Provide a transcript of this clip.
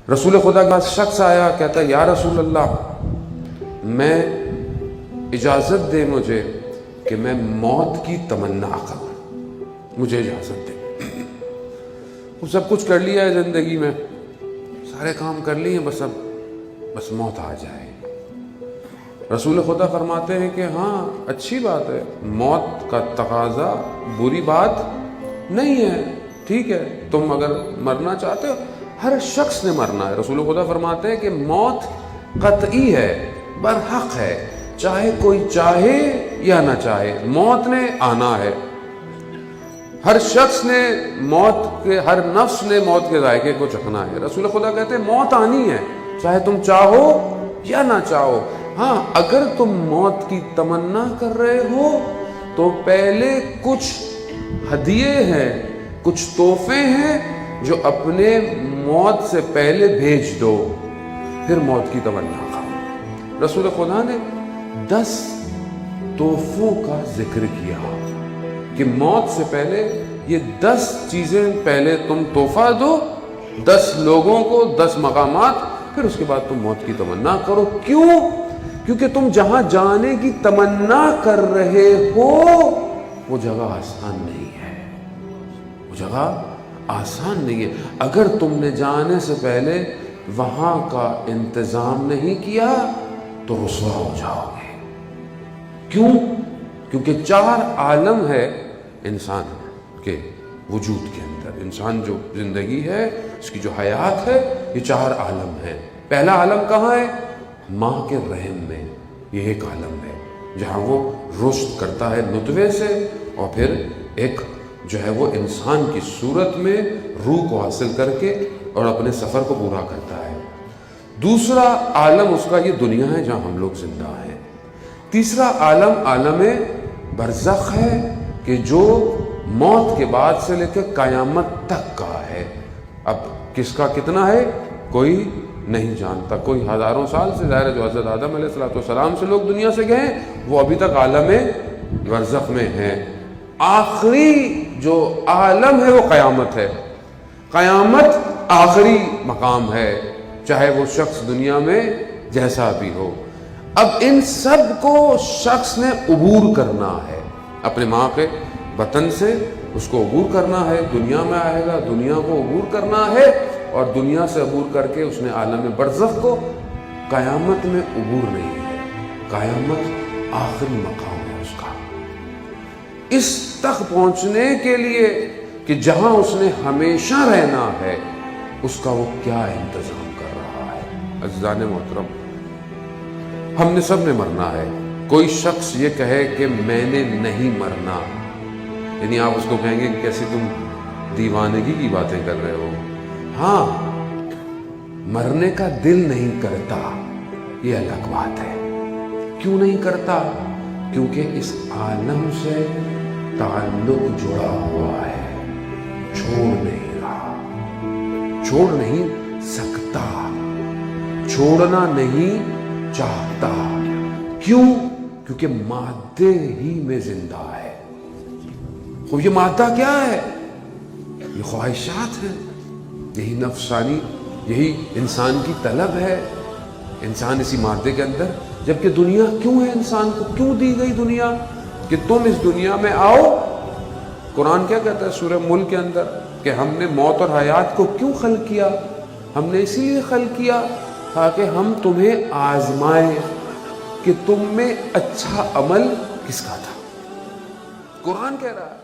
رسول خدا کے پاس شخص آیا، کہتا یا رسول اللہ میں اجازت دے مجھے کہ میں موت کی تمنا کروں، مجھے اجازت دے۔ وہ سب کچھ کر لیا ہے زندگی میں، سارے کام کر لیے، بس موت آ جائے۔ رسول خدا فرماتے ہیں کہ ہاں اچھی بات ہے، موت کا تقاضا بری بات نہیں ہے، ٹھیک ہے، تم اگر مرنا چاہتے ہو، ہر شخص نے مرنا ہے۔ رسول خدا فرماتے ہیں کہ موت قطعی ہے، برحق ہے، چاہے کوئی چاہے یا نہ چاہے، موت نے آنا ہے۔ ہر شخص نے موت کے، ہر نفس نے موت کے ذائقے کو چکھنا ہے۔ رسول خدا کہتے ہیں موت آنی ہے، چاہے تم چاہو یا نہ چاہو۔ ہاں اگر تم موت کی تمنا کر رہے ہو تو پہلے کچھ ہدیے ہیں، کچھ تحفے ہیں جو اپنے موت سے پہلے بھیج دو، پھر موت کی تمنا کرو۔ رسول خدا نے 10 تحفوں کا ذکر کیا کہ موت سے پہلے یہ 10 چیزیں پہلے تم تحفہ دو 10 لوگوں کو، 10 مقامات، پھر اس کے بعد تم موت کی تمنا کرو۔ کیوں؟ کیونکہ تم جہاں جانے کی تمنا کر رہے ہو وہ جگہ آسان نہیں ہے، وہ جگہ آسان نہیں ہے۔ اگر تم نے جانے سے پہلے وہاں کا انتظام نہیں کیا تو رسوا ہو جاؤ گے۔ کیوں؟ کیونکہ 4 عالم ہے انسان کے وجود کے اندر، انسان جو زندگی ہے، اس کی جو حیات ہے، یہ 4 عالم ہے۔ پہلا عالم کہاں ہے؟ ماں کے رحم میں، یہ ایک عالم ہے جہاں وہ رشد کرتا ہے نطفے سے، اور پھر ایک جو ہے وہ انسان کی صورت میں روح کو حاصل کر کے اور اپنے سفر کو پورا کرتا ہے۔ دوسرا عالم اس کا یہ دنیا ہے جہاں ہم لوگ زندہ ہیں۔ تیسرا عالم عالم برزخ ہے کہ جو موت کے بعد سے لے کے قیامت تک کا ہے۔ اب کس کا کتنا ہے کوئی نہیں جانتا، کوئی ہزاروں سال سے، ظاہر ہے جو حضرت آدم علیہ السلام سے لوگ دنیا سے گئے وہ ابھی تک عالم برزخ میں ہیں۔ آخری جو عالم ہے وہ قیامت ہے۔ قیامت آخری مقام ہے، چاہے وہ شخص دنیا میں جیسا بھی ہو۔ اب ان سب کو شخص نے عبور کرنا ہے، اپنے ماں کے وطن سے اس کو عبور کرنا ہے، دنیا میں آئے گا، دنیا کو عبور کرنا ہے، اور دنیا سے عبور کر کے اس نے عالم برزخ کو، قیامت میں عبور نہیں ہے، قیامت آخری مقام ہے اس کا۔ اس تک پہنچنے کے لیے کہ جہاں اس نے ہمیشہ رہنا ہے، اس کا وہ کیا انتظام کر رہا ہے۔ عزیزان محترم، ہم نے سب نے مرنا ہے۔ کوئی شخص یہ کہے کہ میں نے نہیں مرنا، یعنی آپ اس کو کہیں گے کہ کیسے تم دیوانگی کی باتیں کر رہے ہو۔ ہاں، مرنے کا دل نہیں کرتا، یہ الگ بات ہے۔ کیوں نہیں کرتا؟ کیونکہ اس عالم سے تعلق جڑا ہوا ہے، چھوڑ نہیں رہا، چھوڑ نہیں سکتا، چھوڑنا نہیں چاہتا۔ کیوں؟ کیونکہ مادے ہی میں زندہ ہے۔ خوب یہ مادہ کیا ہے؟ یہ خواہشات ہیں، یہی نفسانی، یہی انسان کی طلب ہے۔ انسان اسی مادے کے اندر، جبکہ دنیا کیوں ہے؟ انسان کو کیوں دی گئی دنیا؟ کہ تم اس دنیا میں آؤ۔ قرآن کیا کہتا ہے سورہ ملک کے اندر کہ ہم نے موت اور حیات کو کیوں خلق کیا؟ ہم نے اسی لیے خلق کیا تاکہ ہم تمہیں آزمائیں کہ تم میں اچھا عمل کس کا تھا۔ قرآن کہہ رہا ہے۔